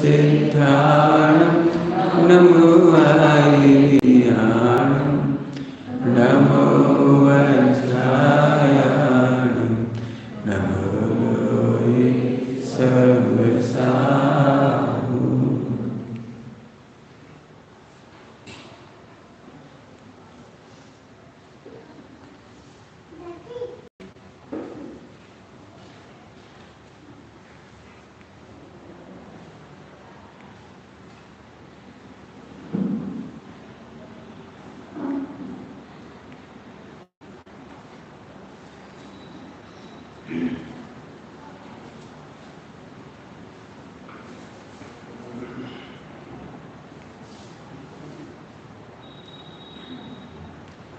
सिद्धाणं नमो आयियाणं नमो वज्रायाणं नमो लोहे सर्वसाहु।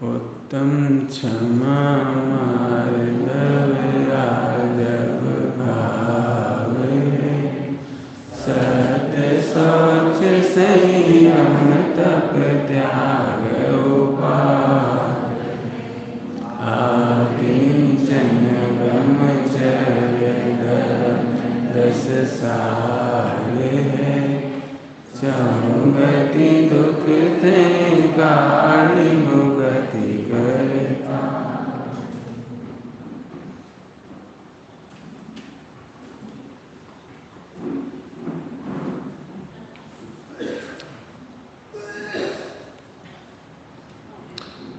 उत्तम क्षमा मार्दव राजव भावे सत्य शौच संयम तप त्याग उपाय आकिंचन ब्रह्मचर्य धर्म दस साले चहुगति दुख थे काली मुगति करता।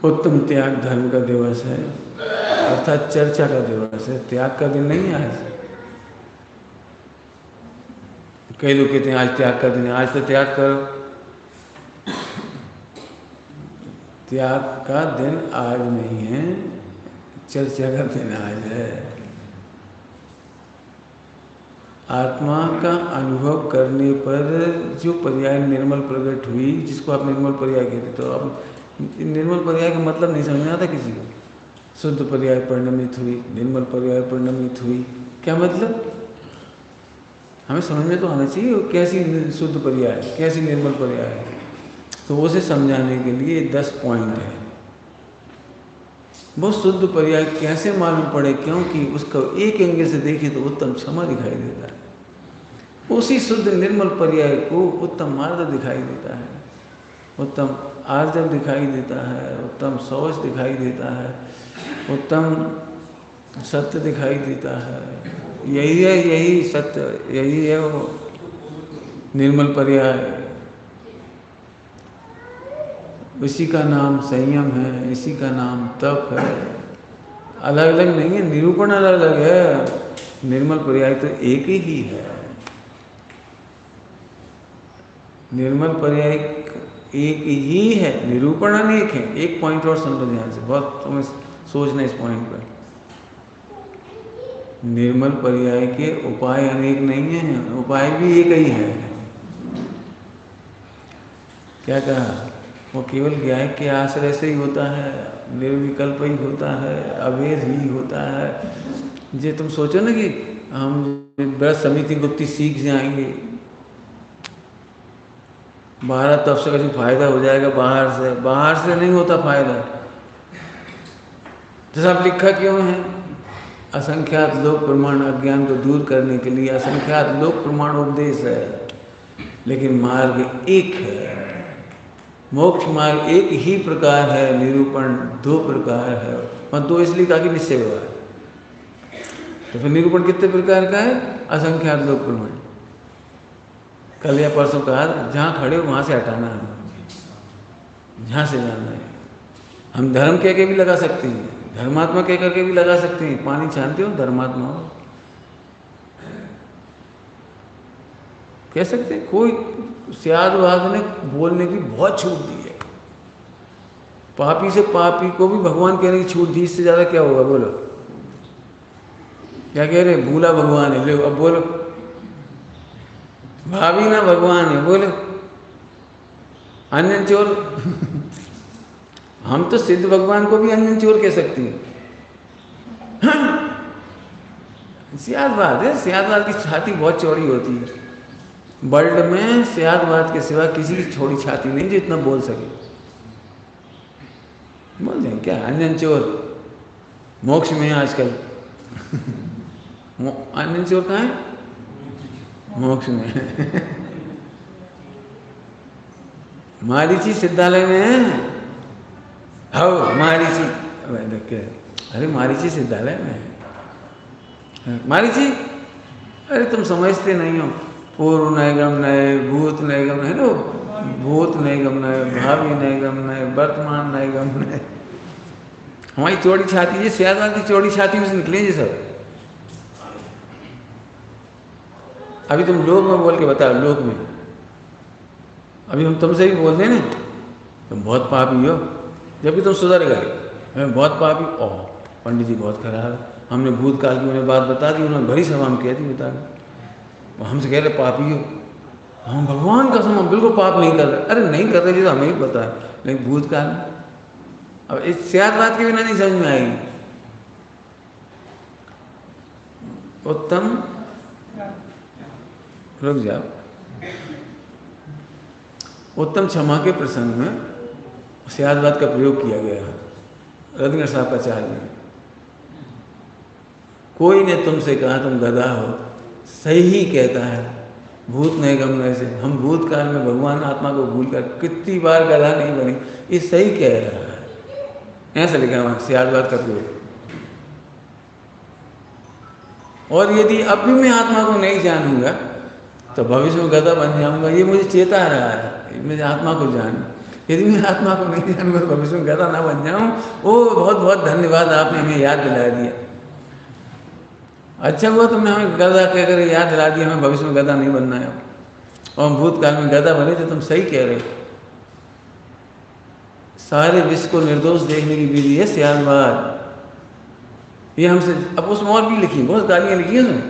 उत्तम त्याग धर्म का दिवस है, अर्थात चर्चा का दिवस है। त्याग का दिन नहीं है आज। कई लोग कहते हैं आज त्याग का दिन है, आज तो त्याग करो। त्याग का दिन आज नहीं है, चर्चा का दिन आज है। आत्मा का अनुभव करने पर जो पर्याय निर्मल प्रकट हुई, जिसको आप निर्मल पर्याय कहते, तो अब निर्मल पर्याय का मतलब नहीं समझ में आता किसी को। शुद्ध पर्याय परिणमित हुई, निर्मल पर्याय परिणमित हुई, क्या मतलब? हमें समझ में तो आना चाहिए कैसी शुद्ध पर्याय, कैसी निर्मल पर्याय है। तो उसे समझाने के लिए 10 पॉइंट है। बहुत शुद्ध पर्याय कैसे मालूम पड़े? क्योंकि उसको एक एंगल से देखे तो उत्तम क्षमा दिखाई देता है, उसी शुद्ध निर्मल पर्याय को उत्तम मार्ग दिखाई देता है, उत्तम आर्जव दिखाई देता है, उत्तम शौच दिखाई देता है, उत्तम सत्य दिखाई देता है। यही है, यही सत्य, यही है वो निर्मल पर्याय। इसी का नाम संयम है, इसी का नाम तप है। अलग अलग नहीं है, निरूपण अलग अलग है, निर्मल पर्याय तो एक ही है। निर्मल पर्याय एक ही है, निरूपण अनेक है। एक पॉइंट और सुन लो ध्यान से, बहुत तुम्हें सोचना इस पॉइंट पर। निर्मल पर्याय के उपाय अनेक नहीं है, उपाय भी एक ही है। क्या कहा? वो केवल ज्ञान के आश्रय से ही होता है, निर्विकल्प ही होता है, अभेद ही होता है। जे तुम सोचो ना कि हम व्रत समिति गुप्ती सीख जाएंगे, बाहर तब से कुछ फायदा हो जाएगा, बाहर से नहीं होता फायदा। तो सब लिखा क्यों है? असंख्यात लोक प्रमाण अज्ञान को दूर करने के लिए असंख्यात लोक प्रमाण उपदेश है, लेकिन मार्ग एक है। मोक्ष मार्ग एक ही प्रकार है, निरूपण 2 प्रकार है। और 2 इसलिए कहा कि निश्चय व्यवहार। तो फिर निरूपण कितने प्रकार का है? असंख्यात लोक प्रमाण। कल या परसों कहा, जहाँ खड़े हो वहाँ से हटाना है, जहाँ से जाना है। हम धर्म कह के भी लगा सकते हैं, धर्मात्मा कह करके भी लगा सकते हैं। पानी छानते हो, धर्मात्मा हो, कह सकते हैं। कोई स्यादवाद ने बोलने की बहुत छूट दी है। पापी से पापी को भी भगवान कहने की छूट दी, इससे ज़्यादा क्या होगा? बोलो, क्या कह रहे? भूला भगवान है। लो अब बोलो, भाभी ना भगवान है। बोलो, अन्य चोर हम तो सिद्ध भगवान को भी अन्य चोर कह सकते हैं। स्यादवाद है, स्यादवाद की छाती बहुत चौड़ी होती है। वर्ल्ड में स्यादवाद के सिवा किसी की छोटी छाती नहीं जो इतना बोल सके। बोल दें क्या? अन्य चोर मोक्ष में है आजकल। अन्य चोर कहाँ है? मोक्ष में। मारीची सिद्धालय में है। हो मारीची, अरे मारीची सिद्धालय में है। मारीची, अरे तुम समझते नहीं हो। पूर्व नैगम नय, भूत नैगम है ना, भूत नैगम नय, भावी नैगम नय, वर्तमान नैगम नय। हमारी चौड़ी छाती, ये सियादात की चौड़ी छाती में से निकले ये सब। अभी तुम लोक में बोल के बताओ, लोक में अभी हम तुमसे ही बोलते हैं ना, तुम बहुत पापी हो, जबकि तुम सुधर गए। मैं बहुत पापी, ओह पंडित जी बहुत खराब है, हमने भूतकाल की उन्हें बात बता दी, उन्होंने भरी सभा में कह दी बता दी, हमसे कह रहे पापी हो। हम भगवान का हम बिल्कुल पाप नहीं कर रहे। अरे नहीं कर रहे जी, तो हमें ही पता है, लेकिन भूतकाल में अब इस सियाद बात के बिना नहीं समझ में आएगी। उत्तम, रुक जाओ, उत्तम क्षमा के प्रसंग में सियादवाद का प्रयोग किया गया है। रत्नगर साहब का चार्ज में, कोई ने तुमसे कहा तुम गधा हो, सही ही कहता है, भूत नहीं गमने से। हम भूतकाल में भगवान आत्मा को भूलकर कितनी बार गधा नहीं बने, ये सही कह रहा है। ऐसा लिखा है सियादवाद का प्रयोग। और यदि अब भी मैं आत्मा को नहीं जानूंगा तो भविष्य में गधा बन जाऊंगा, ये मुझे चेता रहा है, मुझे आत्मा को जान। यदि मैं आत्मा को नहीं जानूंगा तो भविष्य में गधा ना बन जाऊं। ओ बहुत बहुत धन्यवाद, आपने हमें याद दिला दिया। अच्छा हुआ तुमने हमें गधा कहकर याद दिला दिया, हमें भविष्य में गधा नहीं बनना है। और हम भूतकाल में गधा बने थे, तुम सही कह रहे हो। सारे विश्व को निर्दोष देखने की विधि है सियादवाद। ये हमसे, अब उसमें और भी लिखी, बहुत गालियाँ लिखी है उसमें,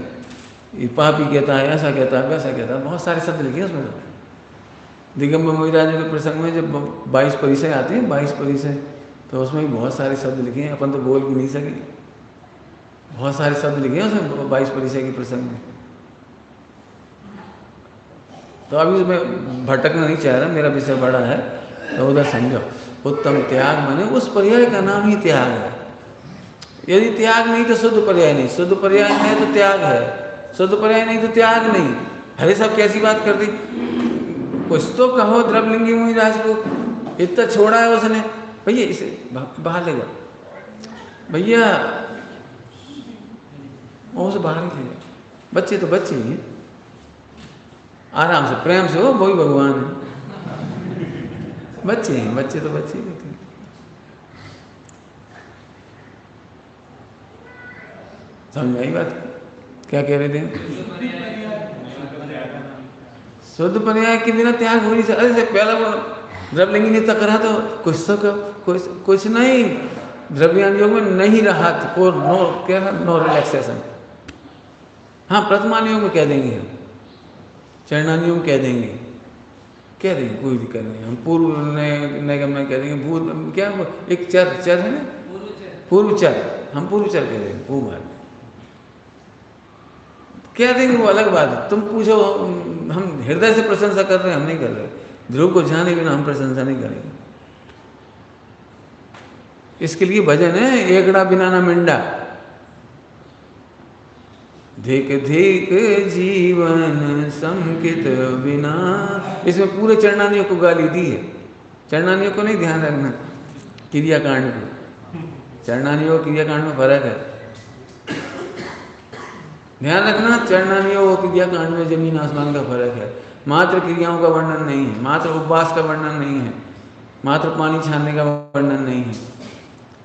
ये पापी कहता है, ऐसा कहता है, वैसा कहता है, बहुत सारे शब्द लिखे हैं उसमें। दिगंबर मोहिराज के प्रसंग में जब 22 परिचय आते हैं, 22 परिचय, तो उसमें भी बहुत सारे शब्द लिखे हैं, अपन तो बोल भी नहीं सके। बहुत सारे शब्द लिखे हैं उसमें 22 परिचय के प्रसंग में। तो अभी उसमें भटकना नहीं चाह रहा, मेरा विषय बड़ा है, तो उधर समझो। उत्तम त्याग माने उस पर्याय का नाम ही त्याग है। यदि त्याग नहीं तो शुद्ध पर्याय नहीं, शुद्ध पर्याय है तो त्याग है, शुद्ध पर्याय नहीं तो त्याग नहीं। अरे सब कैसी बात कर दी, कुछ तो कहो द्रवलिंगी मुनिराज को, इतना छोड़ा है उसने। भैया इसे बाहर ले जाओ, भैया उसे बाहर ही ले जाओ। बच्चे तो बच्चे ही, आराम से प्रेम से, हो वही भगवान है। बच्चे हैं, बच्चे तो बच्चे ही होते हैं। समझ आई बात, क्या कह रहे थे? शुद्ध पर्याय के बिना त्याग हो नहीं सकता। अरे पहला वो द्रव्यलिंगी ने तक करा तो कुछ नहीं, द्रव्यान योग में नहीं रहा को नो, क्या नो रिलैक्सेशन। हाँ प्रथमान योग में कह देंगे हम, चरणान योग कह देंगे, कोई दिक्कत नहीं। हम पूर्व नैगम में कह देंगे, भूत क्या एक चर है ना, पूर्व चर, हम पूर्व चर कह देंगे, पूर्व मार्ग कह देंगे, वो अलग बात है। तुम पूछो, हम हृदय से प्रशंसा कर रहे हैं, हम नहीं कर रहे। ध्रुव को जाने बिना हम प्रशंसा नहीं करेंगे। इसके लिए भजन है, एकड़ा बिना ना मिंडा, धिक धिक जीवन संकित बिना। इसमें पूरे चरणानियों को गाली दी है। चरणानियों को नहीं, ध्यान रखना क्रियाकांड को, चरणानियों क्रियाकांड में फर्क है, ध्यान रखना। चरणानियों और क्रियाकांड में जमीन आसमान का फर्क है। मात्र क्रियाओं का वर्णन नहीं है, मात्र उपवास का वर्णन नहीं है, मात्र पानी छानने का वर्णन नहीं है।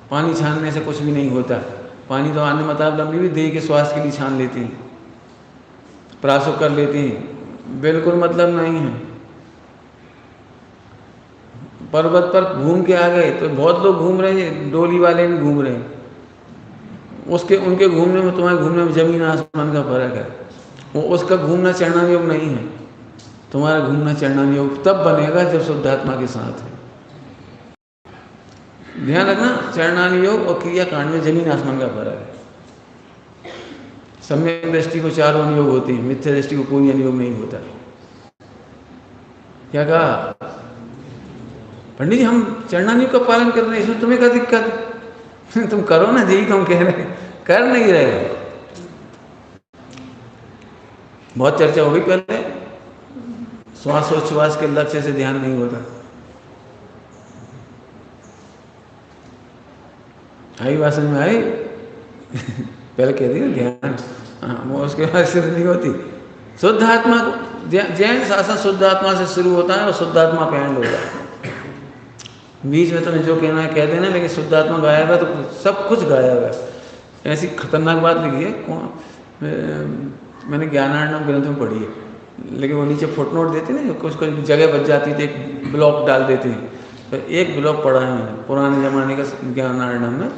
पानी छानने से कुछ भी नहीं होता। पानी तो अन्य मतलब भी देह के स्वास्थ्य के लिए छान लेते हैं, प्रासुक कर लेते हैं, बिल्कुल मतलब नहीं है। पर्वत पर घूम के आ गए तो बहुत लोग घूम रहे हैं, डोली वाले भी घूम रहे हैं, उसके उनके घूमने में तुम्हारे घूमने में जमीन आसमान का फर्क है। वो उसका घूमना चरणान योग नहीं है, तुम्हारा घूमना चरणान योग तब बनेगा जब शुद्धात्मा के साथ है। ध्यान रखना, चरणान योग और क्रियाकांड में जमीन आसमान का फर्क है। सम्यक दृष्टि को 4 अनुयोग होते हैं, मिथ्या दृष्टि को कोई अनुयोग नहीं होता। क्या कहा पंडित जी, हम चरणान योग का पालन कर रहे हैं, इसमें तुम्हें क्या दिक्कत? तुम करो ना जी, तुम कह रहे कर नहीं रहे। बहुत चर्चा हो गई पहले, श्वासोच्छ्वास के लक्ष्य से ध्यान नहीं होता। आई बात समझ में आई? पहले कह दी ना ध्यान, हाँ, वो उसके बाद सिद्ध नहीं होती। शुद्ध आत्मा को, जैन शासन शुद्ध आत्मा से शुरू होता है और शुद्ध आत्मा पे एंड होता है। बीच में तुम्हें जो कहना है कह देना, लेकिन शुद्ध आत्मा गायब है तो सब कुछ गायब है। ऐसी खतरनाक बात लिखी है, मैंने ज्ञानार्णव ग्रंथ में पढ़ी है, लेकिन वो नीचे फुटनोट देते ना, कुछ कुछ जगह बच जाती थी, एक ब्लॉक डाल देते हैं। तो एक ब्लॉक पढ़ा है मैंने पुराने ज़माने का ज्ञानार्णव में,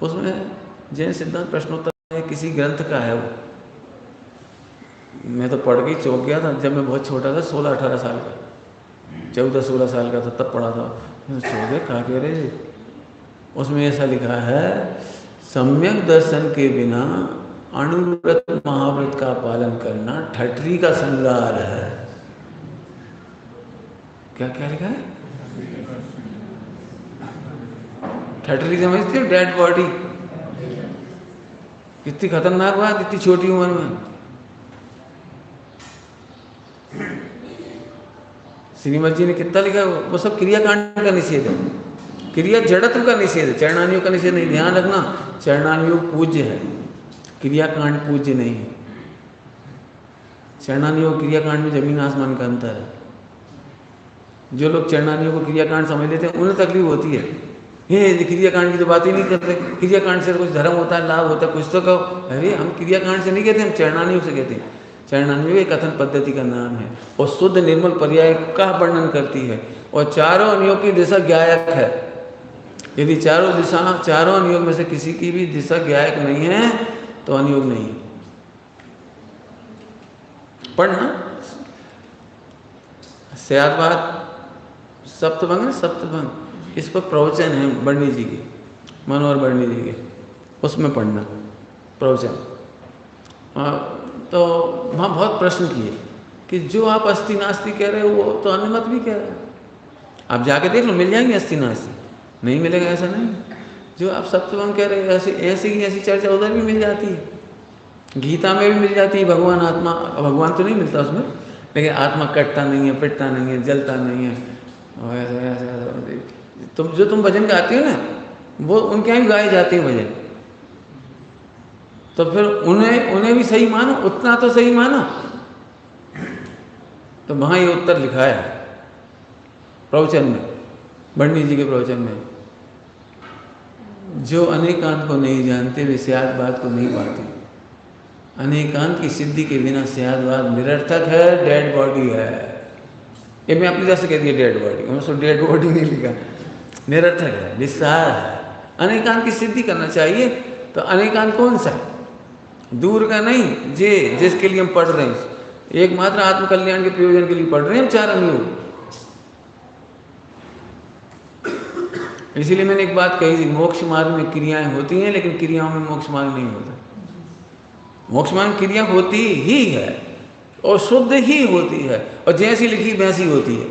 उसमें जैन सिद्धांत प्रश्नोत्तर है, किसी ग्रंथ का है वो। मैं तो पढ़ के ही चौंक गया था, जब मैं बहुत छोटा था, 16-18 साल का, 14-16 साल का था, तब पढ़ा था। चौंके, कहा कह रहे, उसमें ऐसा लिखा है, सम्यक दर्शन के बिना अनुव्रत महाव्रत का पालन करना ठटरी का श्रृंगार है। क्या क्या लिखा है? ठटरी समझते हो? Dead body. कितनी खतरनाक बात, इतनी छोटी उम्र में। श्रीमद जी ने कितना लिखा, वो सब क्रियाकांड का निषेध है, क्रिया जड़त्व का निषेध है, चरणानुयोग का निषेध नहीं। ध्यान रखना, चरणानुयोग पूज्य है, क्रियाकांड पूज्य नहीं है। चरणानुयोग क्रियाकांड में जमीन आसमान का अंतर है। जो लोग चरणानुयोग को क्रियाकांड समझ लेते हैं उन्हें तकलीफ होती है, ये क्रियाकांड की तो बात ही नहीं करते, क्रियाकांड से कुछ धर्म होता है, लाभ होता है, कुछ तो कहो। अरे हम क्रियाकांड से नहीं कहते, हम चरणानुयोग से कहते हैं। चरणानुयोग एक कथन पद्धति का नाम है और शुद्ध निर्मल पर्याय का वर्णन करती है, और चारों अनुयोग की दिशा ज्ञायक है। यदि चारों अनुयोग में से किसी की भी दिशा ज्ञायक नहीं है तो अनुयोग नहीं है। पढ़ना स्याद्वाद सप्तभंग, सप्तभंग इस पर प्रवचन है बर्णी जी के, मनोहर बर्णी जी के, उसमें पढ़ना प्रवचन। तो वहाँ बहुत प्रश्न किए कि जो आप अस्थि नास्ति कह रहे हो वो तो अनुमत भी कह रहे हैं। आप जाके देख लो, मिल जाएंगे अस्थि नास्ति, नहीं मिलेगा ऐसा नहीं। जो आप सप्तभंग कह रहे हो, ऐसी चर्चा उधर भी मिल जाती है, गीता में भी मिल जाती है। भगवान आत्मा, भगवान तो नहीं मिलता उसमें, लेकिन आत्मा कटता नहीं है, पिटता नहीं है, जलता नहीं है, और ऐसा तुम भजन गाती हो ना, वो उनके यहाँ भी गाए जाते हैं भजन, तो फिर उन्हें भी सही मानो, उतना तो सही मानो। तो वहाँ ये उत्तर लिखा है प्रवचन में, बर्णी जी के प्रवचन में, जो अनेकांत को नहीं जानते वे स्याद्वाद को नहीं पाते। अनेकांत की सिद्धि के बिना स्याद्वाद निरर्थक है, डेड बॉडी है। ये मैं अपनी तरफ से कह दिया डेड बॉडी, उन्होंने डेड बॉडी नहीं लिखा, निरर्थक है, विस्तार है। अनेकांत की सिद्धि करना चाहिए, तो अनेकांत कौन सा? दूर का नहीं, जिसके लिए हम पढ़ रहे हैं, एकमात्र आत्मकल्याण के प्रयोजन के लिए पढ़ रहे हैं हम चार अनुयोग। इसीलिए मैंने एक बात कही थी, मोक्ष मार्ग में क्रियाएं होती हैं, लेकिन क्रियाओं में मोक्ष मार्ग नहीं होता। मोक्ष मार्ग में क्रिया होती ही है और शुद्ध ही होती है, और जैसी लिखी वैसी होती है,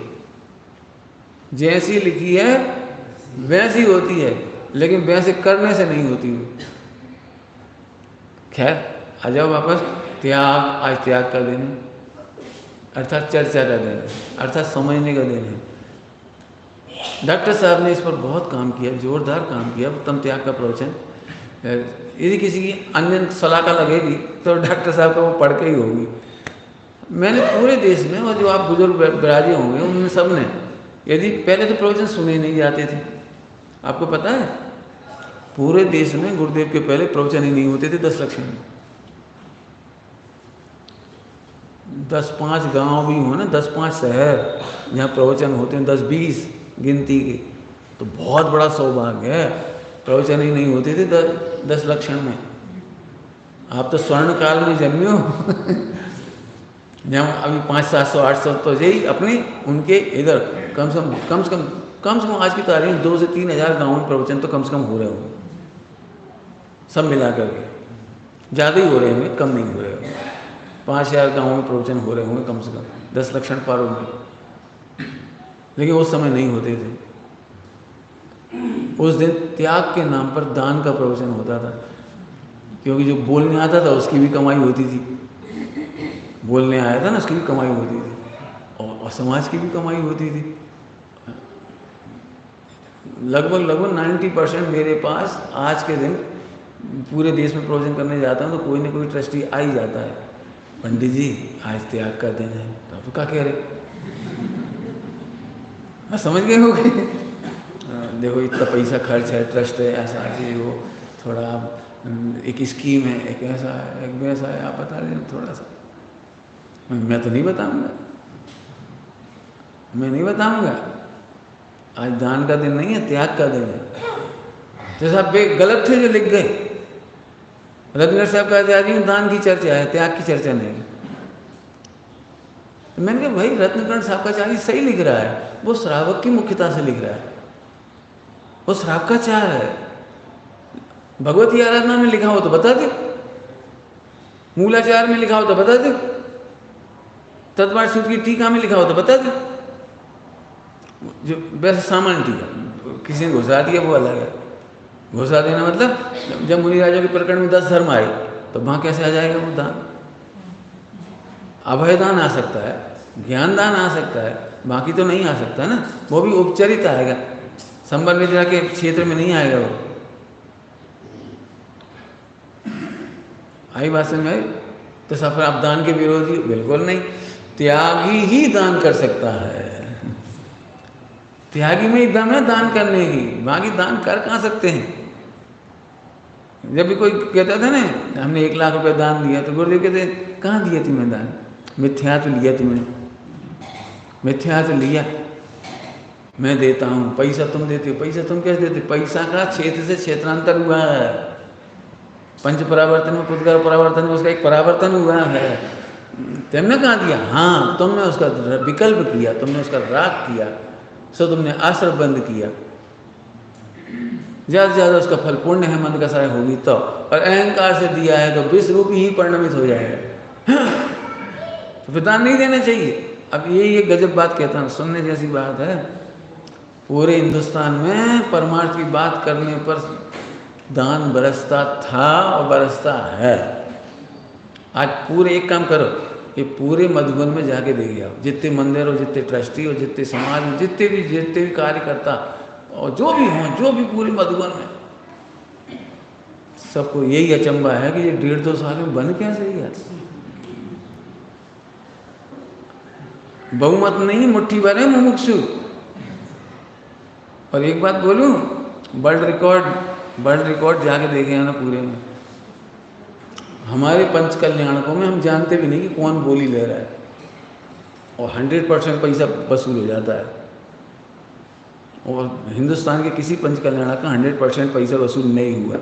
जैसी लिखी है वैसी होती है, लेकिन वैसे करने से नहीं होती। खैर आ जाओ वापस। त्याग, आज त्याग का दिन है, अर्थात चर्चा का दिन है, अर्थात समझने का दिन है। डॉक्टर साहब ने इस पर बहुत काम किया, जोरदार काम किया। उत्तम त्याग का प्रवचन, यदि किसी की अन्य सलाह लगेगी तो डॉक्टर साहब का वो पढ़ के ही होगी। मैंने पूरे देश में, और जो आप बुजुर्ग बिराजे होंगे उनमें सब ने, यदि पहले तो प्रवचन सुने नहीं जाते थे, आपको पता है पूरे देश में गुरुदेव के पहले प्रवचन ही नहीं होते थे 10 लक्षण में। 10-5 गांव भी हो ना, 10-5 शहर जहाँ प्रवचन होते हैं, 10-20 गिनती के, तो बहुत बड़ा सौभाग्य है। प्रवचन ही नहीं होते थे 10 लक्षण में। आप तो स्वर्ण काल में जन्मे हो जहाँ अभी 500-700-800 तो यही अपने उनके इधर कम से कम आज की तारीख में 2 से 3 हज़ार गाँव में प्रवचन तो कम से कम हो रहे होंगे, सब मिला करके। ज़्यादा ही हो रहे होंगे, कम नहीं हो रहे होंगे। 5000 गाँव में प्रवचन हो रहे होंगे कम से कम, 10 लक्षण पार होंगे, लेकिन उस समय नहीं होते थे। उस दिन त्याग के नाम पर दान का प्रवचन होता था, क्योंकि जो बोलने आता था उसकी भी कमाई होती थी। बोलने आया था ना, उसकी भी कमाई होती थी और समाज की भी कमाई होती थी। लगभग 90% मेरे पास आज के दिन पूरे देश में प्रवचन करने जाता हूँ तो कोई ना कोई ट्रस्टी आ ही जाता है, पंडित जी आज त्याग का दिन है। तो आप क्या कह रहे, हाँ समझ गए हो गए। देखो इतना पैसा खर्च है, ट्रस्ट है, ऐसा है वो, थोड़ा एक स्कीम है, एक ऐसा है, एक वैसा है, आप बता दें थोड़ा सा। मैं तो नहीं बताऊंगा, मैं नहीं बताऊंगा। आज दान का दिन नहीं है, त्याग का दिन है। तो साहब गलत थे जो लिख गए। रविंद्र साहब का आदमी दान की चर्चा है, त्याग की चर्चा नहीं। तो मैंने कहा भाई रत्नकर्ण साहब का चार्य सही लिख रहा है, वो श्रावक की मुख्यता से लिख रहा है, वो श्रावकाचार है। भगवती आराधना में लिखा हो तो बता दे, मूलाचार में लिखा हो तो बता दे, तत्वार सूत्र की टीका में लिखा हो तो बता दे। जो वैसे सामान्य टीका किसी ने घुसा दिया वो अलग है। घुसा देना मतलब जब मुनि राजा के प्रकरण में 10 धर्म आए तो वहाँ कैसे आ जाएगा वो दान? अभय दान आ सकता है, ज्ञान दान आ सकता है, बाकी तो नहीं आ सकता ना। वो भी उपचरित आएगा, संबल विद्या के क्षेत्र में नहीं आएगा वो। आई बात समझ में? तो सफर आप दान के विरोधी बिल्कुल नहीं। त्यागी ही दान कर सकता है, त्यागी में ही दम है दान करने की, बाकी दान कर कहाँ सकते हैं। जब भी कोई कहता था ना हमने 1 लाख रुपए दान दिया तो गुरुदेव कहते कहाँ दिया तुमने दान? मिथ्या तो लिया तुमने, मिथ्या तो लिया, मैं देता हूँ। पैसा तुम देते हो, पैसा तुम कैसे देते? पैसा का क्षेत्र से क्षेत्रांतर हुआ है। पंच परावर्तन में पुद्गल परावर्तन में उसका एक परावर्तन हुआ है। तुमने कहाँ दिया? हाँ तुमने उसका विकल्प किया, तुमने उसका राग किया, सो तुमने आश्रम बंद किया। ज़्यादा से ज़्यादा उसका फल पुण्य है, मन का सहाय होगी तो। और अहंकार से दिया है तो विष रूप ही परिणमित हो जाएगा। तो फिर दान नहीं देना चाहिए। अब ये गजब बात कहता हूँ, सुनने जैसी बात है। पूरे हिंदुस्तान में परमार्थ की बात करने पर दान बरसता था और बरसता है। आज पूरे एक काम करो, ये पूरे मधुबन में जाके देख आओ, जितने मंदिर हो, जितने ट्रस्टी हो, जितने समाज हो, जितने भी कार्यकर्ता और जो भी हों, जो भी पूरे मधुबन में, सबको यही अचंबा है कि ये 1.5-2 साल में बन कैसे गया। बहुमत नहीं, मुट्ठी भर है मुमुक्षु। और एक बात बोलूं, वर्ल्ड रिकॉर्ड जाके देखे हैं ना पूरे में। हमारे पंच कल्याणकों में हम जानते भी नहीं कि कौन बोली ले रहा है, और 100% पैसा वसूल हो जाता है। और हिंदुस्तान के किसी पंच कल्याणक का 100% पैसा वसूल नहीं हुआ।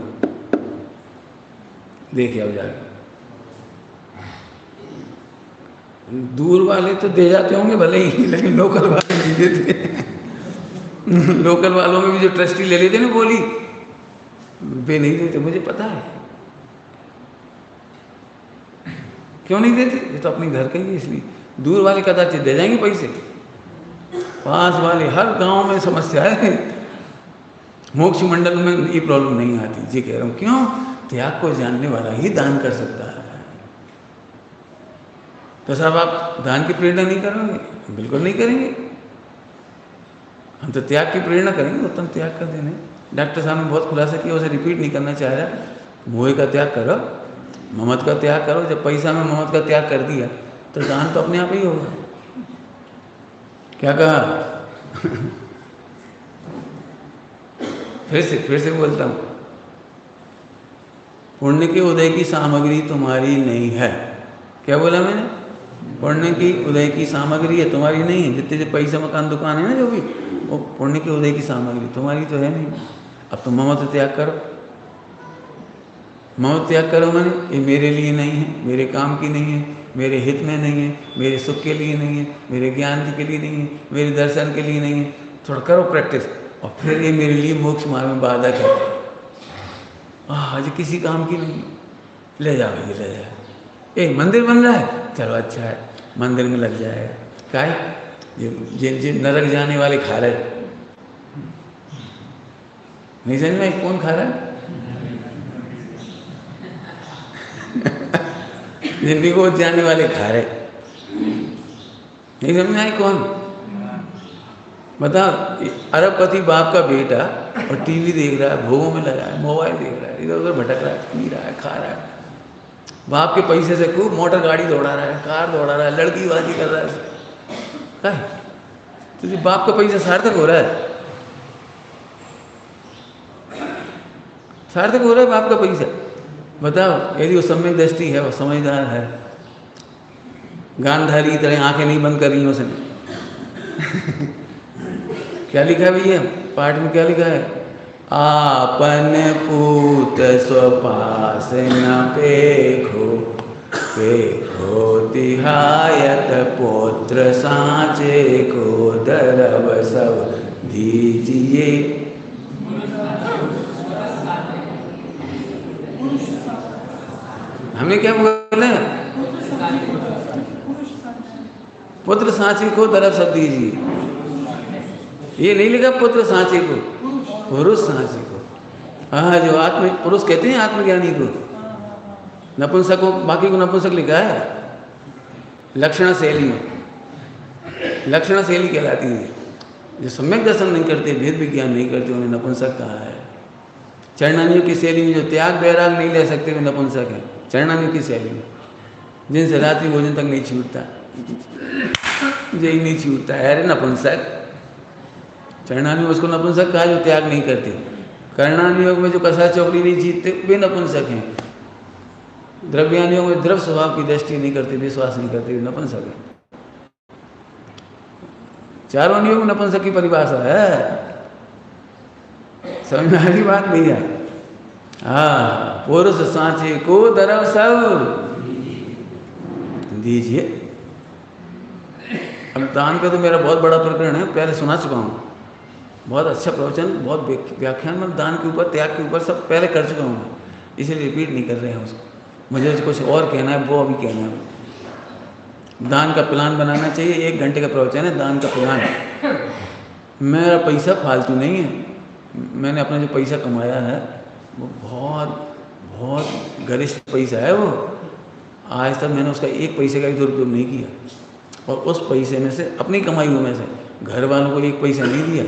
देखिए अब जाके दूर वाले तो दे जाते होंगे भले ही, लेकिन लोकल वाले नहीं देते। लोकल वालों में भी जो ट्रस्टी ले लेते ना बोली, वे नहीं देते, मुझे पता है। क्यों नहीं देते? ये तो अपने घर का ही है, इसलिए। दूर वाले कदाचित दे जाएंगे पैसे, पास वाले हर गांव में समस्या है। मोक्ष मंडल में ये प्रॉब्लम नहीं आती, जी कह रहा हूँ। क्यों? त्याग को जानने वाला ही दान कर सकता है। तो साहब आप दान की प्रेरणा नहीं करोगे? बिल्कुल नहीं करेंगे। हम तो त्याग की प्रेरणा करेंगे, उत्तम त्याग कर देने। डॉक्टर साहब ने बहुत खुलासा किया, उसे रिपीट नहीं करना चाह रहा। मोह का त्याग करो, ममत का त्याग करो। जब पैसा में ममत का त्याग कर दिया तो दान तो अपने आप ही होगा। क्या कहा? फिर से बोलता हूँ, पुण्य के उदय की सामग्री तुम्हारी नहीं है। क्या बोला मैंने? पुण्य की उदय की सामग्री है, तुम्हारी नहीं है। जितने जो पैसा मकान दुकान है ना, जो भी, वो पुण्य के उदय की सामग्री तुम्हारी तो है नहीं। अब तुम ममत त्याग करो। ममत त्याग करो मैंने, ये मेरे लिए नहीं है, मेरे काम की नहीं है, मेरे हित में नहीं है, मेरे सुख के लिए नहीं है, मेरे ज्ञान के लिए नहीं है, मेरे दर्शन के लिए नहीं है। थोड़ा करो प्रैक्टिस, और फिर ये मेरे लिए मोक्ष मार्ग में बाधक है। आज किसी काम की नहीं, ले जाओ, ये ले जाओ। एक मंदिर बन रहा है, चलो अच्छा है, मंदिर में लग जाएगा। क्या है? जिन नरक जाने वाले खा रहे, नहीं समझ में? कौन खा रहा है? जिंदगी को जाने वाले खा रहे। नहीं समझ में आई कौन? बताओ, अरबपति बाप का बेटा और टीवी देख रहा है, भोगों में लगा है, मोबाइल देख रहा है, इधर उधर भटक रहा है, पी रहा है, खा रहा है, बाप के पैसे से खूब मोटर गाड़ी दौड़ा रहा है, कार दौड़ा रहा है, लड़की बाजी कर रहा है। तुझे बाप का पैसा सार्थक हो रहा है? सार्थक हो रहा है बाप का पैसा? बताओ, यदि वो सम्यक दृष्टि है, वो समझदार है, गांधारी की तरह आंखें नहीं बंद कर रही उसने। क्या लिखा है भैया पाठ में? क्या लिखा है? आपन पूत स्वपास न पेखो, पेखो तिहायत पुत्र साँचे को, दरब सब दीजिए। हमने क्या बोला? पुत्र साँचे को दरब सब दीजिए। ये नहीं लिखा पुत्र साँचे को, पुरुष साँचे को। हाँ, जो आत्म पुरुष कहते हैं आत्मज्ञानी को, नपुंसक को, बाकी को नपुंसक लिखा है। लक्षण शैली में लक्षण शैली कहलाती है। जो सम्यक दर्शन नहीं करते, भेद विज्ञान नहीं करते, उन्हें नपुंसक कहा है। चरणानियों की शैली में जो त्याग बैराग नहीं ले सकते, वे नपुंसक है। चरणानियों की शैली में जिनसे रात्रि भोजन तक नहीं छूटता, यही नहीं छूटता है, अरे नपुंसक। चरणानियोग उसको नपुंसक कहा जो त्याग नहीं करते। कर्णानियोग में जो कसा चौकड़ी नहीं जीतते, वे नपुंसक हैं। द्रव्यानियोग में द्रव स्वभाव की दृष्टि नहीं करते, विश्वास नहीं करते, वे नपुंसक हैं। चारों नियोग में नपुंसक की परिभाषा है। समझ में आ रही बात नहीं है? हाँ, पुरुष साँचे को दरब सब दीजिए। अब दान का तो मेरा बहुत बड़ा प्रकरण है, पहले सुना चुका हूँ। बहुत अच्छा प्रवचन, बहुत व्याख्यान में दान के ऊपर, त्याग के ऊपर सब पहले कर चुका हूँ, इसलिए रिपीट नहीं कर रहे हैं उसको। मुझे कुछ और कहना है, वो अभी कहना है। दान का प्लान बनाना चाहिए। 1 घंटे का प्रवचन है दान का प्लान। मेरा पैसा फालतू नहीं है। मैंने अपना जो पैसा कमाया है वो बहुत बहुत गरिष्ठ पैसा है। वो आज तक मैंने उसका 1 पैसे का भी दुरुपयोग नहीं किया, और उस पैसे में से, अपनी कमाई में से, घर वालों को 1 पैसा नहीं दिया।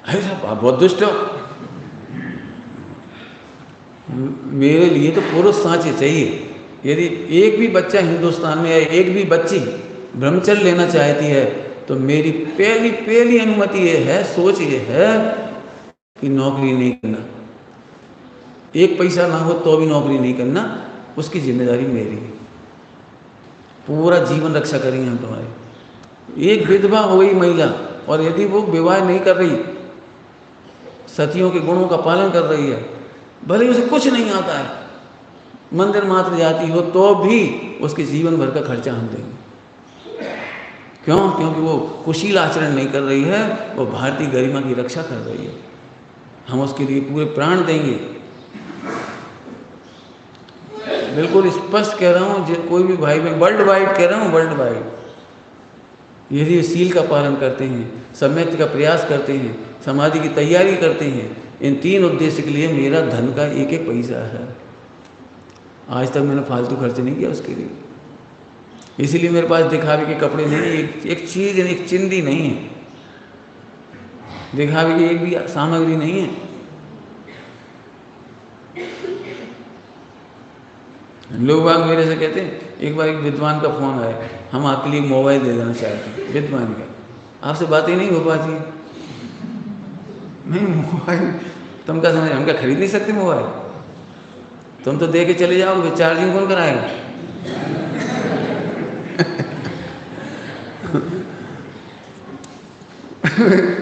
अरे साहब, आप बहुत दुष्ट हो। मेरे लिए तो पुरुष साँचे चाहिए। यदि एक भी बच्चा हिंदुस्तान में है, एक भी बच्ची ब्रह्मचर्य लेना चाहती है, तो मेरी पहली अनुमति ये है, सोच ये है कि नौकरी नहीं करना। 1 पैसा ना हो तो भी नौकरी नहीं करना, उसकी जिम्मेदारी मेरी है। पूरा जीवन रक्षा करेंगे हम तुम्हारी। एक विधवा हो गई महिला, और यदि वो विवाह नहीं कर रही, सतियों के गुणों का पालन कर रही है, भले उसे कुछ नहीं आता है, मंदिर मात्र जाती हो, तो भी उसके जीवन भर का खर्चा हम देंगे। क्यों? क्योंकि वो कुशील आचरण नहीं कर रही है, वो भारतीय गरिमा की रक्षा कर रही है। हम उसके लिए पूरे प्राण देंगे। बिल्कुल स्पष्ट कह रहा हूँ, कोई भी भाई बहन, वर्ल्ड वाइड कह रहा हूँ, वर्ल्ड वाइड, यदि सील का पालन करते हैं, सम्यक का प्रयास करते हैं, समाधि की तैयारी करते हैं, इन 3 उद्देश्य के लिए मेरा धन का 1-1 पैसा है। आज तक मैंने फालतू खर्च नहीं किया उसके लिए। इसीलिए मेरे पास दिखावे के कपड़े नहीं, एक चीज़, एक चिंदी नहीं है, दिखावे की एक भी सामग्री नहीं है। लोग बाग मेरे से कहते हैं, एक बार एक विद्वान का फोन आया, हम आपके लिए मोबाइल दे देना चाहते हैं। विद्वान का, आपसे बातें नहीं हो पाती। नहीं, मोबाइल तुम क्या समझ, हम क्या खरीद नहीं सकते मोबाइल? तुम तो दे के चले जाओगे, चार्जिंग कौन कराएगा?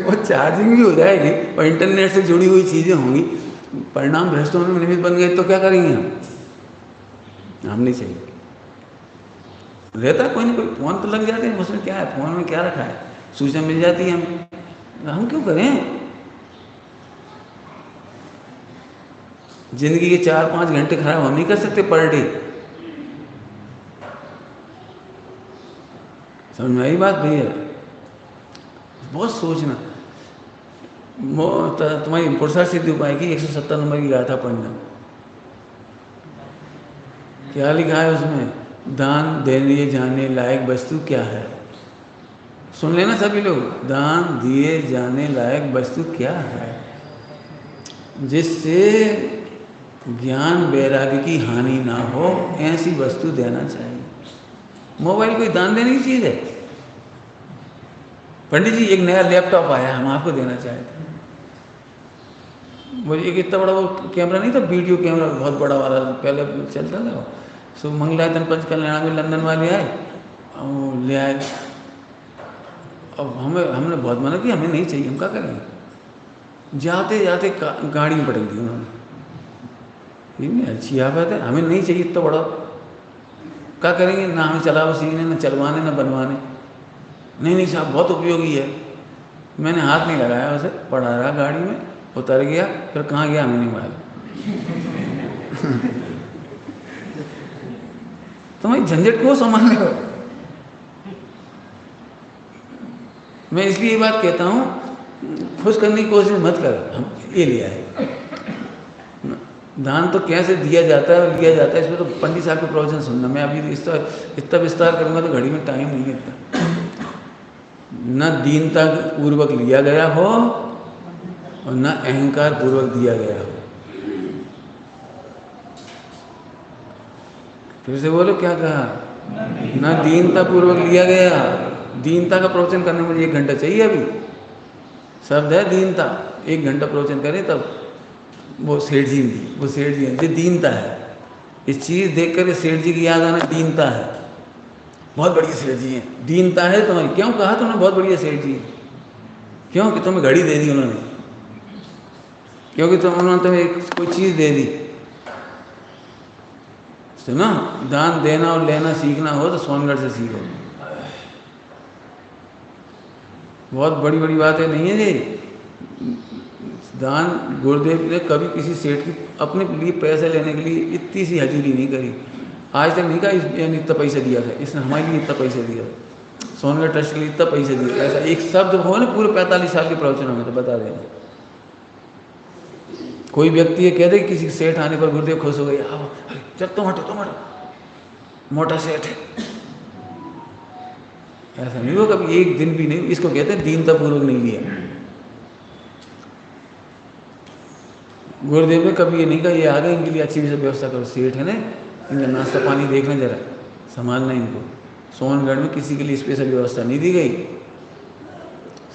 और चार्जिंग भी हो जाएगी, और इंटरनेट से जुड़ी हुई चीज़ें होंगी, परिणाम भ्रष्ट होने में निमित्त बन गए, तो क्या करेंगे हम नहीं चाहिए। रहता कोई ना कोई, फोन तो लग जाते हैं, उसमें क्या है, फोन में क्या रखा है, सूचना मिल जाती है हम क्यों करें? जिंदगी के 4-5 घंटे खराब हम नहीं कर सकते पर डे। समझ में आई बात भैया? बहुत सोचना। तुम्हारी पुरुषार्थ सिद्धि उपाय की 170 नंबर की गाथा पढ़ना, क्या लिखा है उसमें? दान देने जाने लायक वस्तु क्या है? सुन लेना सभी लोग, दान दिए जाने लायक वस्तु क्या है? जिससे ज्ञान वैराग्य की हानि ना हो, ऐसी वस्तु देना चाहिए। मोबाइल कोई दान देने की चीज़ है? पंडित जी एक नया लैपटॉप आया, हम आपको देना चाहते हैं। मुझे एक इतना बड़ा वो कैमरा नहीं था, वीडियो कैमरा बहुत बड़ा वाला पहले चलता था, सो मंगलायतन पंच कल्याण में लंदन वाले आए, वो ले आए। अब हमने बहुत मना किया, हमें नहीं चाहिए, हम क्या करेंगे? जाते जाते गाड़ी में पटक दी उन्होंने। ये नहीं अच्छी आफत है, हमें नहीं चाहिए इतना बड़ा, क्या करेंगे? ना हमें चलाओ सीखने, ना चलवाने, ना बनवाने। नहीं नहीं साहब बहुत उपयोगी है। मैंने हाथ नहीं लगाया उसे, पड़ा रहा गाड़ी में, उतर गया, फिर कहाँ गया हमें नहीं मालूम। तुम्हारी झंझट क्यों संभालने हो? मैं इसलिए ये बात कहता हूँ, खुश करने की कोशिश मत कर। हम ये लिया है दान तो कैसे दिया जाता है और लिया जाता है, इसमें तो पंडित साहब के प्रवचन सुनना। मैं अभी इतना विस्तार करूँगा तो घड़ी में टाइम नहीं लगता। न दीनता पूर्वक लिया गया हो और न अहंकार पूर्वक दिया गया हो। फिर से बोलो, क्या कहा? न दीनता पूर्वक लिया गया। दीनता का प्रवचन करने में मुझे 1 घंटा चाहिए। अभी शब्द है दीनता, 1 घंटा प्रवचन करें तब वो सेठ जी ये दीनता है। इस चीज़ देख कर सेठ जी की याद आना दीनता है। बहुत बढ़िया सेठ जी हैं, दीनता है तुम्हारी। क्यों कहा तुमने बहुत बढ़िया सेठ जी? क्यों कि तुम्हें घड़ी दे दी उन्होंने, क्योंकि उन्होंने तुम्हें कोई चीज़ दे दी। सुनो, दान देना और लेना सीखना हो तो सोनगढ़ से सीखो। बहुत बड़ी बड़ी बातें नहीं है ये। दान गुरुदेव ने कभी किसी सेठ की अपने लिए पैसे लेने के लिए इतनी सी हजूरी नहीं करी। आज तक नहीं कहा इसने इतना पैसा दिया था, इसने हमारे लिए इतना पैसा दिया था, सोनगढ़ ट्रस्ट के लिए इतना पैसा दिया। ऐसा एक शब्द हो ना पूरे 45 साल के प्रवचनों में तो बता देंगे। कोई व्यक्ति ये कह दे कि किसी सेठ आने पर गुरुदेव खुश हो गए, अरे चल तुम हटो मोटा सेठ है, ऐसा नहीं हुआ कभी, एक दिन भी नहीं। इसको कहते हैं दीनता पूर्वक नहीं लिया। गुरुदेव ने कभी ये नहीं कहा ये आ गए इनके लिए अच्छी व्यवस्था करो, सेठ है ना, इनका नाश्ता पानी देखना जरा, संभालना इनको। सोनगढ़ में किसी के लिए स्पेशल व्यवस्था नहीं दी गई,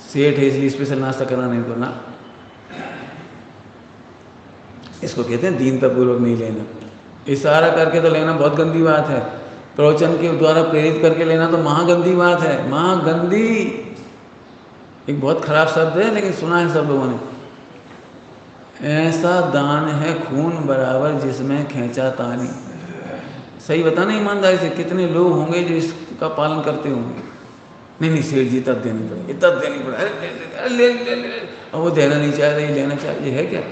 सेठ है इसलिए स्पेशल नाश्ता कराना इनको ना। इसको कहते हैं दीनता पूर्वक नहीं लेना। इशारा करके तो लेना बहुत गंदी बात है, प्रवचन के द्वारा प्रेरित करके लेना तो महागंदी बात है। महागंदी एक बहुत खराब शब्द है, लेकिन सुना है सब लोगों ने। ऐसा दान है खून बराबर जिसमें खींचा तानी। सही बताना ईमानदारी से, कितने लोग होंगे जो इसका पालन करते होंगे? नहीं सेठ जी तब देनी पड़े, तब देनी पड़े, अरे ले और वो देना नहीं चाहता, ये लेना चाहिए, है क्या?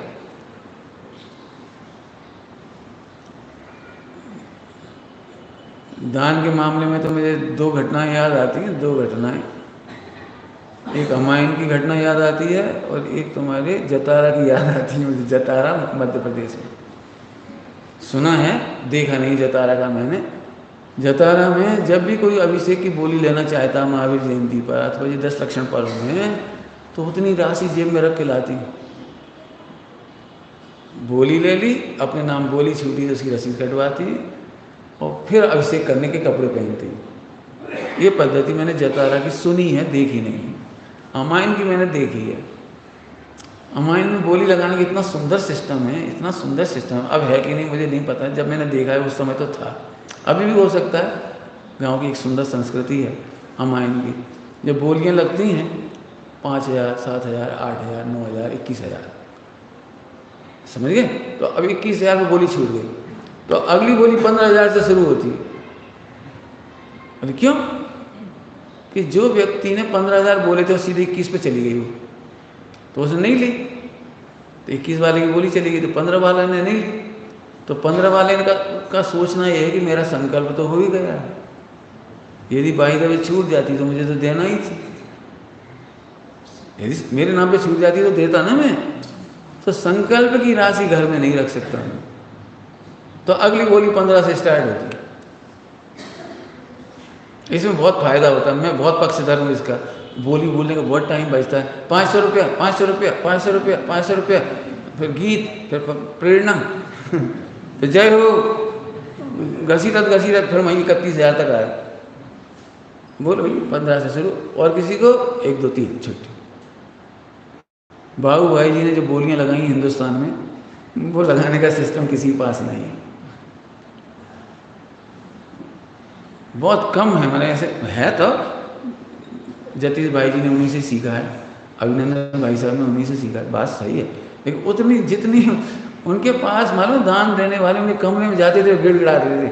दान के मामले में तो मुझे 2 घटनाएं याद आती हैं, 2 घटनाएं। एक अमायन की घटना याद आती है और एक तुम्हारे जतारा की याद आती है मुझे। जतारा मध्य प्रदेश में, सुना है, देखा नहीं जतारा का मैंने। जतारा में जब भी कोई अभिषेक की बोली लेना चाहता महावीर जयंती पर अथवा ये 10 लक्षण पर्व में, तो उतनी राशि जेब में रख के लाती। बोली ले ली, अपने नाम बोली छूटी तो उसकी रसीद कटवाती और फिर अभिषेक करने के कपड़े पहनती। ये पद्धति मैंने जतारा की सुनी है, देखी नहीं। अमायन की मैंने देखी है। अमायन में बोली लगाने का इतना सुंदर सिस्टम है, इतना सुंदर सिस्टम। अब है कि नहीं मुझे नहीं पता, जब मैंने देखा है उस समय तो था, अभी भी हो सकता है। गांव की एक सुंदर संस्कृति है अमायन की। जब बोलियां लगती हैं 5,000, 7,000, 8,000, 9,000, 21,000, समझ गए? तो अब 21,000 में बोली छूट गई, तो अगली बोली 15,000 से शुरू होती है। अरे क्यों? कि जो व्यक्ति ने 15,000 बोले थे सीधे 21 पे चली गई वो, तो उसने नहीं ली, तो 21 वाले की बोली चली गई, तो 15 वाले ने नहीं ली। तो 15 वाले का सोचना ये है कि मेरा संकल्प तो हो ही गया है, यदि बाई दफे छूट जाती तो मुझे तो देना ही थी, यदि मेरे नाम पे छूट जाती तो देता ना मैं। तो संकल्प की राशि घर में नहीं रख सकता मैं। तो अगली बोली 15 से स्टार्ट होती है। इसमें बहुत फायदा होता है। मैं बहुत पक्षधर हूँ इसका। बोली बोलने का बहुत टाइम बचता है। 500 रुपया, 500 रुपया, 500 रुपया, 500 रुपया, फिर गीत, फिर प्रेरणा, फिर जय हो, घसीटत फिर वहीं 31,000 तक आए। बोलो भाई 15 से शुरू, और किसी को 1 2 3 छुट्टी। बाबू भाई जी ने जो बोलियां लगाई हिंदुस्तान में, वो लगाने का सिस्टम किसी के पास नहीं है। बहुत कम है, मैंने ऐसे है तो जतीश भाई जी ने उन्हीं से सीखा है, अभिनंदन भाई साहब ने उन्हीं से सीखा है, बात सही है। लेकिन उतनी जितनी उनके पास मालूम, दान देने वाले उनके कमरे में जाते थे, गिड़गिड़ाते थे,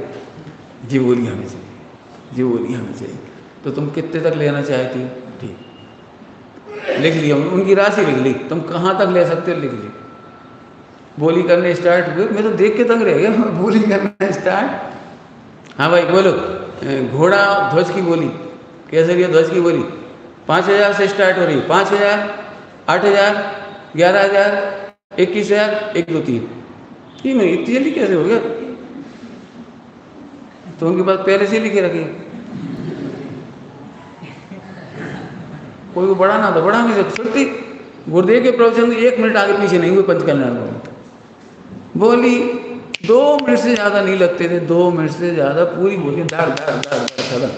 जी बोली हमें चाहिए, जी बोली हमें चाहिए। तो तुम कितने तक लेना चाहती हो? ठीक, लिख लिया, उनकी राशि लिख ली, तुम कहाँ तक ले सकते हो लिख ली। बोली करने स्टार्ट हुए, मैं तो देख के तंग रह गया, बोली करना स्टार्ट। हाँ भाई बोलो, घोड़ा ध्वज की बोली कैसे भी है? ध्वज की बोली 5,000 से स्टार्ट हो रही है। 5,000, 8,000, 11,000, 21,000, 1 2 3। ये मैं इतनी जल्दी कैसे हो गया? तो उनके पास पहले से लिखे रखे, कोई को बढ़ाना तो बढ़ा नहीं सकते। छुट्टी गुरुदेव के प्रवचन 1 मिनट आगे पीछे नहीं हुए पंचकल्याण बोली, 2 मिनट से ज़्यादा नहीं लगते थे, 2 मिनट से ज़्यादा पूरी बोली दाड़ दाड़ दाड़ दाड़।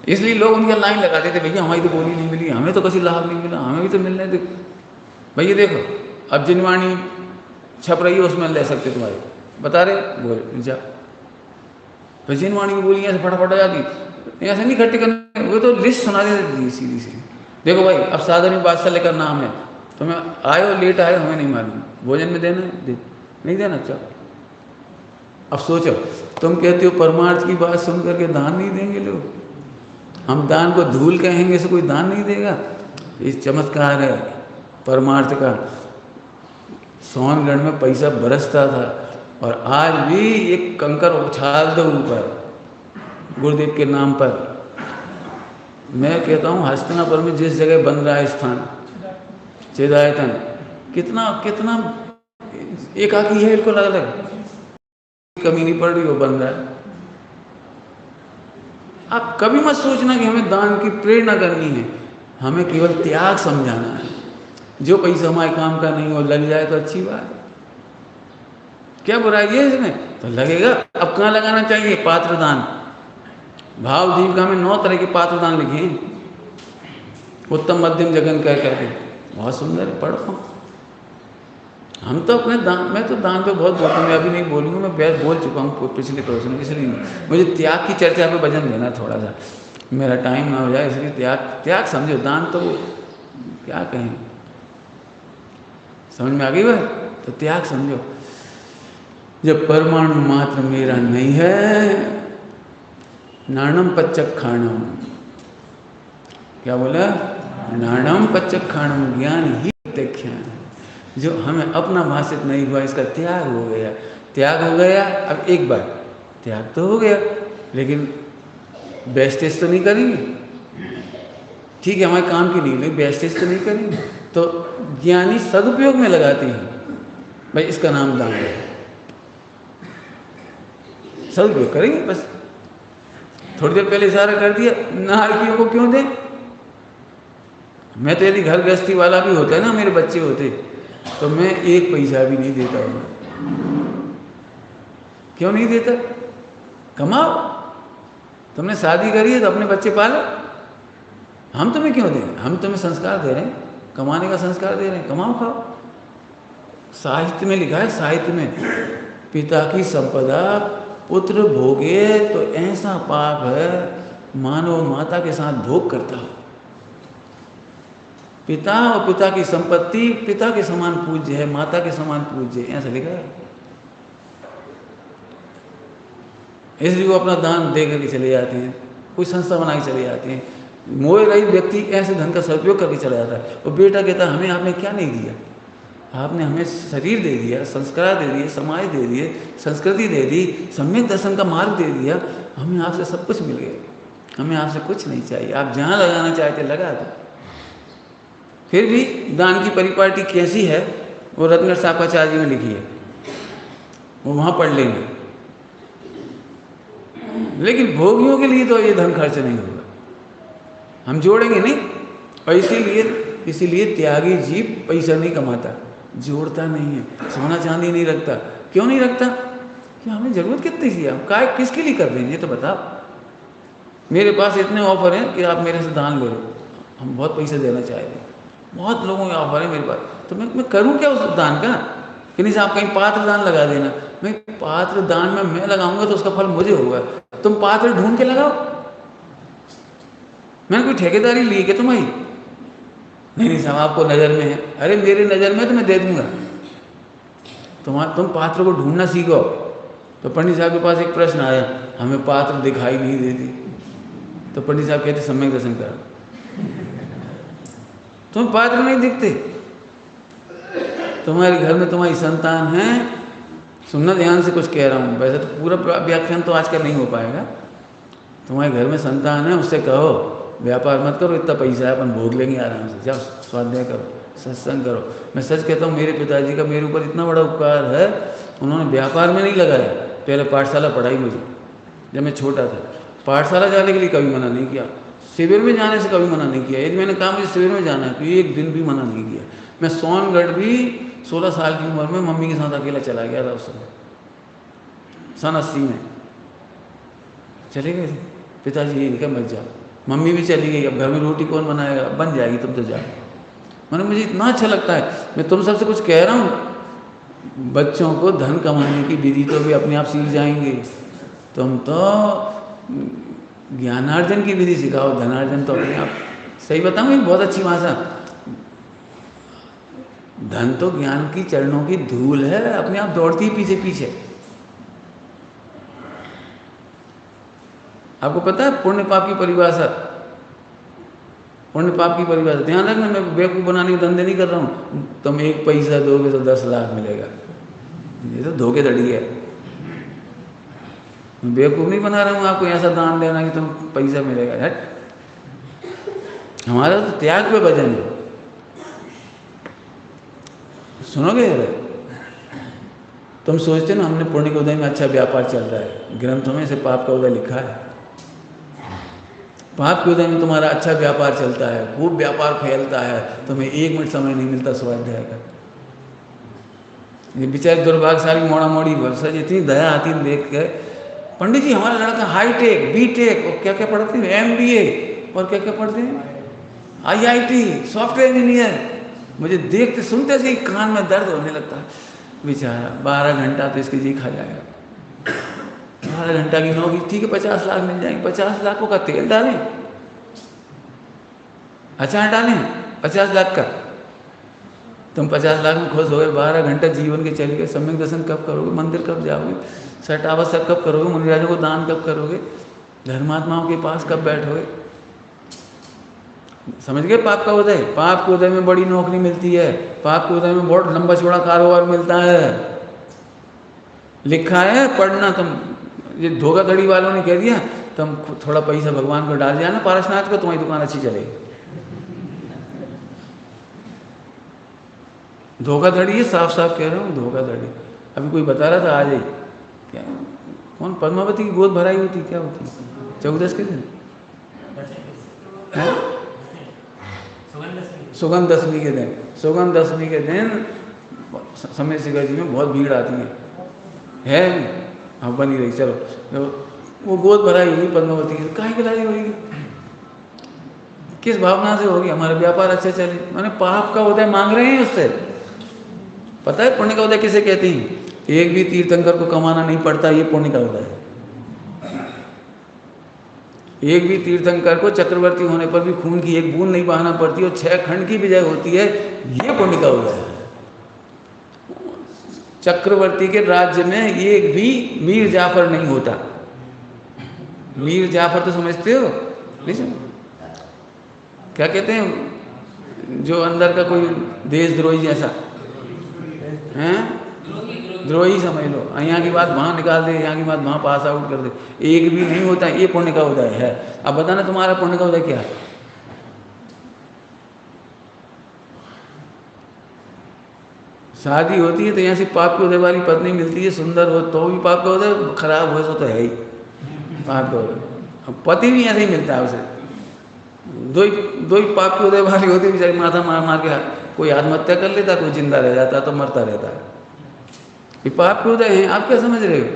इसलिए लोग उनका लाइन लगाते थे, भैया हमारी तो बोली नहीं मिली, हमें तो किसी लाभ नहीं मिला, हमें भी तो मिलने दे। भैया देखो अब जिनवाणी छप रही है उसमें ले सकते तुम्हारे, बता रहे बोल जा। फिर जिनवाणी की बोली ऐसे फटाफट आ जाती, ऐसे नहीं इकट्ठे करने, वो तो लिस्ट सुना देती सीधी सीधी। देखो भाई अब साधन बादशाह लेकर नाम है, तुम्हें आए हो लेट आए हमें नहीं मालूम, भोजन में देना दे, नहीं देना चलो। अब सोचो, तुम कहते हो परमार्थ की बात सुन करके दान नहीं देंगे लोग, हम दान को धूल कहेंगे से कोई दान नहीं देगा। ये चमत्कार है परमार्थ का। सोनगढ़ में पैसा बरसता था और आज भी एक कंकर उछाल दो ऊपर गुरुदेव के नाम पर। मैं कहता हूँ हस्तिनापुर में जिस जगह बन रहा है स्थान चिदायतन, कितना कितना एकाकी है, बिल्कुल अलग अलग, कमी नहीं पड़ रही, वो बन रहा है। आप कभी मत सोचना कि हमें दान की प्रेरणा करनी है, हमें केवल त्याग समझाना है। जो पैसा हमारे काम का नहीं हो लग जाए तो अच्छी बात, क्या बुराई है इसमें? तो लगेगा। अब कहाँ लगाना चाहिए? पात्र दान। भाव दीपिका में 9 तरह के पात्र दान लिखे हैं, उत्तम मध्यम जगन कह करके, बहुत सुंदर है, पढ़ो। हम तो अपने दान, मैं तो दान पे बहुत बोलता हूँ, मैं अभी नहीं बोलूँगा, मैं बहुत बोल चुका हूँ पिछले प्रवचन में, इसलिए मुझे त्याग की चर्चा पे वजन देना थोड़ा सा, मेरा टाइम ना हो जाए, इसलिए त्याग समझो। दान तो क्या कहें, समझ में आ गई बात? तो त्याग समझो। जब परमाणु मात्र मेरा नहीं है, नाणम पच्चक खाणम, क्या बोला? नाणम पच्चक खाणम, ज्ञान ही प्रत्यक्षान। जो हमें अपना भाषित नहीं हुआ, इसका त्याग हो गया। त्याग हो गया, अब एक बार त्याग तो हो गया, लेकिन वेस्टेज तो नहीं करेंगे। ठीक है हमारे काम की नहीं, लेकिन वेस्टेज तो नहीं करेंगे। तो ज्ञानी सदुपयोग में लगाते हैं, भाई इसका नाम दान है, सदुपयोग करेंगे बस। थोड़ी देर पहले इशारा कर दिया, नारकियों को क्यों दें? मैं तो यदि घर गृहस्थी वाला भी होता है ना, मेरे बच्चे होते, तो मैं 1 पैसा भी नहीं देता हूँ। क्यों नहीं देता? कमाओ, तुमने शादी करी है तो अपने बच्चे पालो, हम तुम्हें क्यों दें? हम तुम्हें संस्कार दे रहे हैं, कमाने का संस्कार दे रहे हैं, कमाओ खाओ। साहित्य में लिखा है, साहित्य में, पिता की संपदा पुत्र भोगे तो ऐसा पाप है मानो माता के साथ भोग करता हो। पिता और पिता की संपत्ति पिता के समान पूज्य है, माता के समान पूज्य है, ऐसा लिखा है। इसलिए वो अपना दान दे करके चले जाते हैं, कोई संस्था बना के चले जाते हैं। मोह रहित व्यक्ति ऐसे धन का सदुपयोग करके चला जाता है। और बेटा कहता है हमें आपने क्या नहीं दिया? आपने हमें शरीर दे दिया, संस्कार दे दिए, समाज दे दिए, संस्कृति दे दी, सम्यक दर्शन का मार्ग दे दिया, हमें आपसे सब कुछ मिल गया, हमें आपसे कुछ नहीं चाहिए, आप जहाँ लगाना चाहते लगा दो। फिर भी दान की परिपाटी कैसी है वो रत्न सापाचार्य में लिखी है, वो वहाँ पढ़ लेंगे। लेकिन भोगियों के लिए तो ये धन खर्च नहीं होगा, हम जोड़ेंगे नहीं। और इसीलिए त्यागी जीव पैसा नहीं कमाता, जोड़ता नहीं है, सोना चांदी नहीं रखता। क्यों नहीं रखता? कि हमें ज़रूरत कितनी थी, हम काय किसके लिए कर रहे हैं ये तो बताओ। मेरे पास इतने ऑफर हैं कि आप मेरे से दान ले लो, हम बहुत पैसे देना चाहते हैं, बहुत लोगों के ऑफर है मेरे पास, तो मैं करूँ क्या उस दान का? कि नहीं साहब कहीं पात्र दान लगा देना। मैं पात्र दान में मैं लगाऊंगा तो उसका फल मुझे होगा, तुम पात्र ढूंढ के लगाओ। मैंने कोई ठेकेदारी ली है तुम्हारी? नहीं साहब आपको नज़र में है। अरे मेरे नज़र में तो मैं दे दूंगा, तुम पात्र को ढूंढना सीखो। तो पंडित साहब के पास एक प्रश्न आया, हमें पात्र दिखाई नहीं देती। तो पंडित साहब कहते सम्यक दर्शन करो, तुम पात्र नहीं दिखते, तुम्हारे घर में तुम्हारी संतान है। सुनना ध्यान से, कुछ कह रहा हूँ, वैसे तो पूरा व्याख्यान तो आज का नहीं हो पाएगा। तुम्हारे घर में संतान है, उससे कहो व्यापार मत करो, इतना पैसा है अपन भोग लेंगे आराम से, जाओ स्वाध्याय करो, सत्संग करो। मैं सच कहता हूँ, मेरे पिताजी का मेरे ऊपर इतना बड़ा उपकार है, उन्होंने व्यापार में नहीं लगाया। पहले पाठशाला पढ़ाई मुझे, जब मैं छोटा था, पाठशाला जाने के लिए कभी मना नहीं किया, शिविर में जाने से कभी मना नहीं किया। यदि मैंने कहा मुझे शिविर में जाना है तो एक दिन भी मना नहीं किया। मैं सोनगढ़ भी 16 साल की उम्र में मम्मी के साथ अकेला चला गया था, उस समय सन 80 में चले गए थे। पिताजी ये क्या मत जाओ, मम्मी भी चली गई, अब घर में रोटी कौन बनाएगा, बन जाएगी तुम तो जाओ। मैंने मुझे इतना अच्छा लगता है, मैं तुम सबसे कुछ कह रहा हूँ, बच्चों को धन कमाने की विधि तो भी अपने आप सीख जाएंगे। तुम तो ज्ञानार्जन की विधि सिखाओ, धनार्जन तो अपने आप। सही बताऊँ एक बहुत अच्छी भाषा, धन तो ज्ञान की चरणों की धूल है, अपने आप दौड़ती है पीछे पीछे। आपको पता है पुण्य पाप की परिभाषा? पुण्य पाप की परिभाषा ध्यान रखना, मैं बेवकूफ़ बनाने के धंधे नहीं कर रहा हूँ। तुम 1 पैसा दोगे तो 10 लाख मिलेगा, ये तो धोखेधड़ी है। मैं बेवकूफ़ नहीं बना रहा हूँ आपको, ऐसा दान देना कि तुम पैसा मिलेगा। हट, हमारा तो त्याग पे भजन है। सुनोगे यार, तुम सोचते ना हमने पुण्य के उदय में अच्छा व्यापार चल रहा है, ग्रंथों में से पाप का उदय लिखा है। पाप के उदय में तुम्हारा अच्छा व्यापार चलता है, खूब व्यापार फैलता है, तुम्हें 1 मिनट समय नहीं मिलता स्वाध्याय का। ये बेचारे दुर्भाग्यशाली मोड़ा मोड़ी वर्षा, इतनी दया आती है देख के, पंडित जी हमारा लड़का हाईटेक बीटेक और क्या क्या पढ़ते हैं, MBA और क्या क्या पढ़ते हैं, IIT सॉफ्टवेयर इंजीनियर। मुझे देखते सुनते से ही कान में दर्द होने लगता है। बेचारा 12 घंटा तो इसके जी खा जाएगा। 12 घंटा की नौकरी, ठीक है 50 लाख मिल जाएंगे, 50 लाखों का तेल डालें, अचार डालें 50 लाख का, तुम 50 लाख में खुश हो गए। 12 घंटा जीवन के चले गए। सम्यक दर्शन कब करोगे, मंदिर कब जाओगे, सटावसर कब करोगे, मुनिराजों को दान कब करोगे, धर्मात्माओं के पास कब बैठोगे? समझ गए पाप का उदय? पाप के उदय में बड़ी नौकरी मिलती है, पाप के उदय में बहुत लंबा चौड़ा कारोबार मिलता है, लिखा है पढ़ना। तुम ये धोखाधड़ी वालों ने कह दिया तुम थोड़ा पैसा भगवान को डाल दिया ना पारसनाथ को, तुम्हारी दुकान अच्छी चलेगी। धोखाधड़ी है, साफ साफ कह रहा हूँ धोखाधड़ी। अभी कोई बता रहा था आज ही, क्या कौन पद्मावती की गोद भराई होती, क्या होती 14 के दिन, सुगंध दशमी के दिन। सुगंध दशमी के दिन समय शिखर जी में बहुत भीड़ आती है हाँ बनी रही। चलो वो गोद भराई हुई पद्मावती की, काहे खिलाई होगी, किस भावना से होगी? हमारा व्यापार अच्छा चले, मैंने पाप का उदय मांग रहे हैं उससे। पता है पुण्य का उदय किसे कहते हैं? एक भी तीर्थंकर को कमाना नहीं पड़ता, ये पुण्य का उदय है। एक भी तीर्थंकर को चक्रवर्ती होने पर भी खून की एक बूंद नहीं बहाना पड़ती और 6 खंड की विजय होती है, ये पुण्य का उदय है। चक्रवर्ती के राज्य में एक भी मीर जाफर नहीं होता। मीर जाफर तो समझते हो? नहीं, क्या कहते हैं जो अंदर का कोई देशद्रोही जैसा है, द्रोही समझ लो, यहाँ की बात वहाँ निकाल दे, यहाँ की बात वहाँ पास आउट कर दे, एक भी नहीं होता। ये पुण्य का उदय है। अब बताना तुम्हारा पुण्य का उदय क्या है? शादी होती है तो यहाँ से पाप के उदय वाली पत्नी मिलती है, सुंदर हो तो भी पाप का उदय, खराब हो तो है ही। बात हो रही। पति भी ऐसे ही मिलता है उसे, दो ही पाप की उदय वाली होती, बेचारी माथा मार मार के कोई आत्महत्या कर लेता, कोई जिंदा रह जाता, तो मरता रहता है। ये पाप के उदय हैं, आप क्या समझ रहे हो?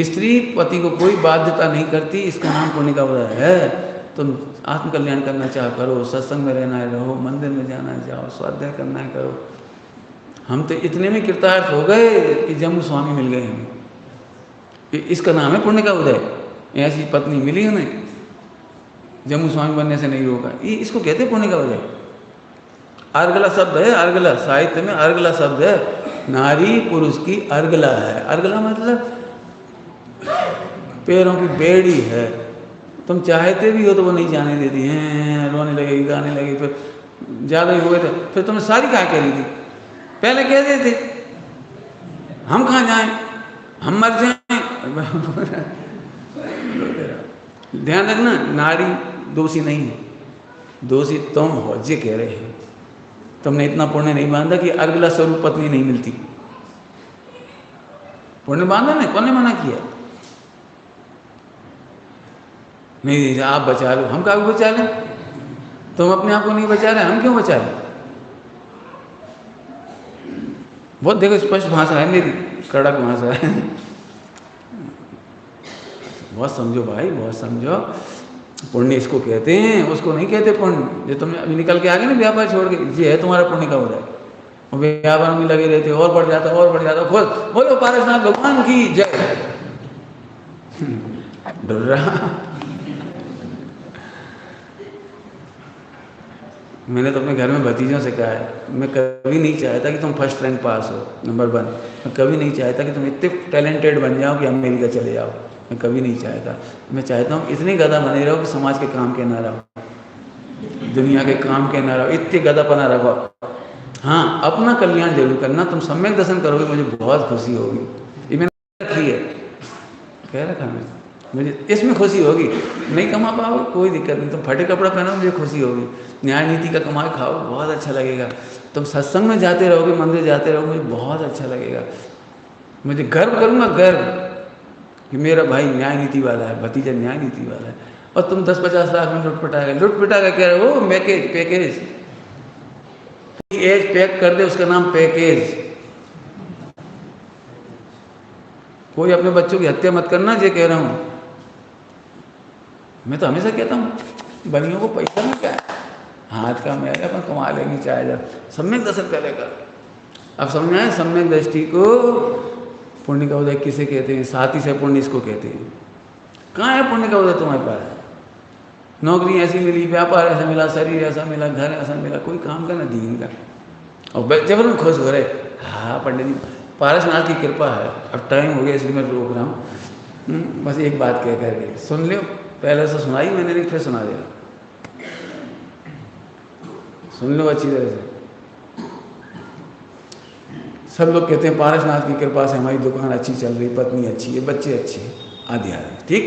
स्त्री पति को कोई बाध्यता नहीं करती, इसका नाम पुण्य का उदय है। तुम आत्मकल्याण करना चाहो करो, सत्संग में रहना है रहो, मंदिर में जाना है जाओ, स्वाध्याय करना है करो। हम तो इतने में कृतार्थ हो गए कि जम्मू स्वामी मिल गए हमें, इसका नाम है पुण्य का उदय। ऐसी पत्नी मिली हमें, जम्मू स्वामी बनने से नहीं रोका, ये इसको कहते हैं पुण्य का उदय। अर्गला शब्द है, अर्गला साहित्य में अर्गला शब्द है, नारी पुरुष की अर्गला है। अर्गला मतलब पैरों की बेड़ी है। तुम चाहते भी हो तो वो नहीं जाने देती हैं, रोने लगेगी, गाने लगेगी, फिर ज़्यादा ही हुए थे, फिर तुमने सारी कहाँ कह रही थी? पहले कह देते हम कहाँ जाएं, हम मर जाएं। ध्यान रखना, नारी दोषी नहीं है, दोषी तुम हो जे कह रहे हो। तुमने इतना पुण्य नहीं बांधा कि अर्गला स्वरूप पत्नी नहीं मिलती। पुण्य बांधा नहीं, कौन ने मना किया? नहीं आप बचा लो, हम क्या बचा लें? तुम अपने आप को नहीं बचा रहे, हम क्यों बचा लें? बहुत देखो स्पष्ट भाषा है मेरी, कड़क भाषा है। बहुत समझो भाई, बहुत समझो। पुण्य इसको कहते हैं, उसको नहीं कहते पुण्य। जो तुमने अभी निकल के आ गए ना व्यापार छोड़ के, ये है तुम्हारा पुण्य का उदय। और व्यापार में लगे रहते, और बढ़ जाता और बढ़ जाता। खुद बोलो पारसनाथ भगवान की जय। डर रहा। मैंने तो अपने घर में भतीजों से कहा है, मैं कभी नहीं चाहता कि तुम फर्स्ट रैंक पास हो, नंबर 1। मैं कभी नहीं चाहता कि तुम इतने टैलेंटेड बन जाओ कि अमेरिका चले जाओ। मैं कभी नहीं चाहता। मैं चाहता हूँ इतने गधा बने रहो कि समाज के काम के ना रहो, दुनिया के काम के ना रहो, इतने गधापना रखो। हाँ, अपना कल्याण जरूर करना। तुम सम्यक दर्शन करोगे, मुझे बहुत खुशी होगी। ये मैंने रखी है, कह रखा मैं, मुझे इसमें खुशी होगी। नहीं कमा पाओगे कोई दिक्कत नहीं, तुम फटे कपड़ा पहनो, मुझे खुशी होगी। न्याय नीति का कमा खाओ, बहुत अच्छा लगेगा। तुम सत्संग में जाते रहोगे, मंदिर जाते रहोगे, मुझे बहुत अच्छा लगेगा। मुझे गर्व करूँगा, गर्व कि मेरा भाई न्याय नीति वाला है, भतीजा न्याय नीति वाला है। और तुम 10-50 लाख में लुटपटा के कह रहे हो पैकेज एज पैक कर दे, उसका नाम पैकेज। कोई अपने बच्चों की हत्या मत करना, ये कह रहा हूँ। मैं तो हमेशा कहता हूँ बनियों को पैसा में क्या है, हाथ का मैल अपन कमा लेंगे चाहे जब, सम्यक दर्शन करेगा। अब समझ में आए सम्यक दृष्टि को पुण्य का उदय किसे कहते हैं? साथी से पुण्य इसको कहते हैं। कहाँ है पुण्य का उदय तुम्हारे पास? नौकरी ऐसी मिली, व्यापार ऐसा मिला, शरीर ऐसा मिला, घर ऐसा मिला, कोई काम का ना दीन का, और जब हम खुश हो रहे। हाँ पंडित जी, पारसनाथ की कृपा है। अब टाइम हो गया इसलिए मैं रोक रहा हूँ। बस एक बात कह करके सुन लो, पहले से सुनाई मैंने, नहीं फिर सुना दिया, सुन लो अच्छी तरह से। सब लोग कहते हैं पारसनाथ की कृपा से हमारी दुकान अच्छी चल रही, पत्नी अच्छी है, बच्चे अच्छे हैं, आदि आदि। ठीक,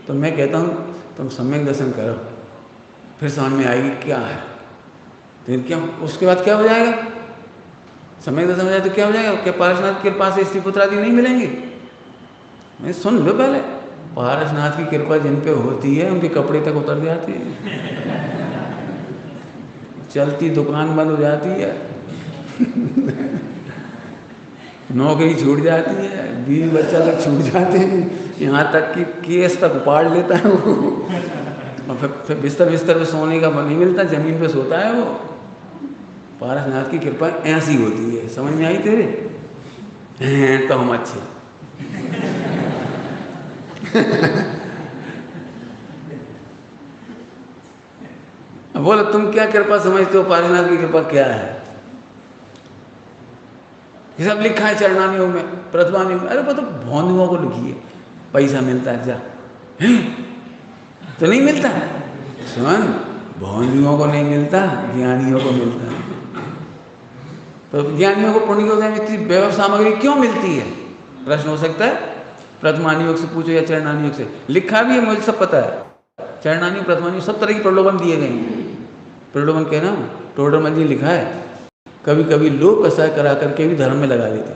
तो मैं कहता हूँ तुम सम्यक दर्शन करो, फिर समझ में आएगी क्या है। फिर क्या उसके बाद क्या हो जाएगा? सम्यक दर्शन हो जाए तो क्या हो जाएगा? क्या पारसनाथ की कृपा से स्त्री पुत्र आदि नहीं मिलेंगे? मैं सुन लो पहले, पारसनाथ की कृपा जिन पे होती है उनके कपड़े तक उतर जाते हैं, चलती दुकान बंद हो जाती है, नौकरी छूट जाती है, बीवी बच्चा तक छूट जाते हैं, यहाँ तक कि केस तक उपाड़ लेता है वो। और फिर बिस्तर पे सोने का नहीं मिलता, जमीन पे सोता है वो। पारसनाथ की कृपा ऐसी होती है। समझ में आई तेरे? हैं तो हम अच्छे। बोलो तुम क्या कृपा समझते हो? पारसनाथ की कृपा क्या है? ये सब लिखा है चरणानियों में, प्रतिमानियों में। अरे वो तो भौंदुओं को लिखी है, पैसा मिलता है जा, तो नहीं मिलता। सुन, भौंदुओं को नहीं मिलता, ज्ञानियों को मिलता है। तो ज्ञानियों को पुण्य के उदय में इतनी वैभव सामग्री क्यों मिलती है? प्रश्न हो सकता है। प्रथमानी योग से पूछो या चरणानी योग से, लिखा भी है, मुझे सब पता है। चरणानी प्रथमानी सब तरह की प्रलोभन दिए गए हैं। प्रलोभन कहना टोडरमल जी लिखा है, कभी कभी लोग कसाय करा करके भी धर्म में लगा देते।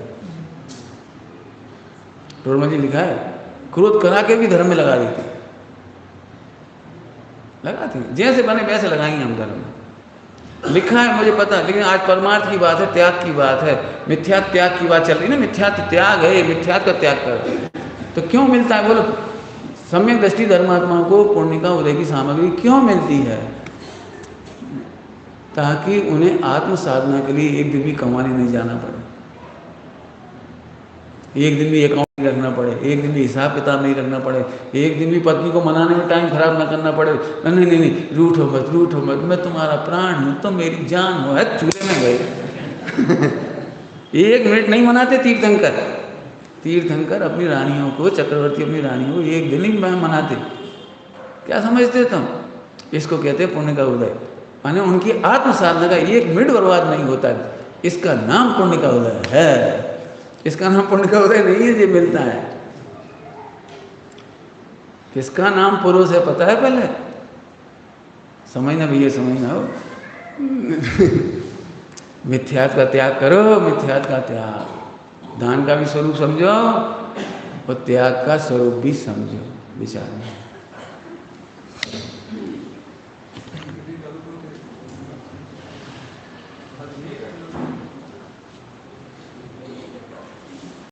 टोडरमल जी लिखा है, क्रोध करा के भी धर्म में लगा देती, लगाती, जैसे बने वैसे लगाएंगे हम धर्म में। लिखा है मुझे पता, लेकिन आज परमार्थ की बात है, त्याग की बात है, मिथ्यात्व त्याग की बात चल रही है ना। मिथ्यात्व त्याग है, मिथ्यात्व का त्याग कर, तो क्यों मिलता है बोलो? सम्यक दृष्टि धर्मात्माओं को पुण्य का उदय की सामग्री क्यों मिलती है? ताकि उन्हें आत्म साधना के लिए एक दिन भी कमाने नहीं जाना पड़े, एक दिन भी अकाउंट नहीं रखना पड़े, एक दिन भी हिसाब किताब नहीं रखना पड़े, एक दिन भी पत्नी को मनाने में टाइम खराब ना करना पड़े। नहीं नहीं नहीं, रूठो मत, रूठो मत, मैं तुम्हारा प्राण हूँ, तुम मेरी जान हो। है चूल्हे में गए। एक मिनट नहीं मनाते तीर्थंकर। तीर्थंकर अपनी रानियों को, चक्रवर्ती अपनी रानियों को एक दिन ही मनाते। क्या समझते तुम? इसको कहते हैं पुण्य का उदय। माने उनकी आत्म साधना का एक मिनट बर्बाद नहीं होता है। इसका नाम पुण्य का उदय है। इसका नाम पुण्य का उदय नहीं है जो मिलता है। किसका नाम पुरुष है पता है? पहले समझना भैया, समझना हो। मिथ्यात्व का त्याग करो, मिथ्यात्व का त्याग। दान का भी स्वरूप समझो और त्याग का स्वरूप भी समझो, विचार में।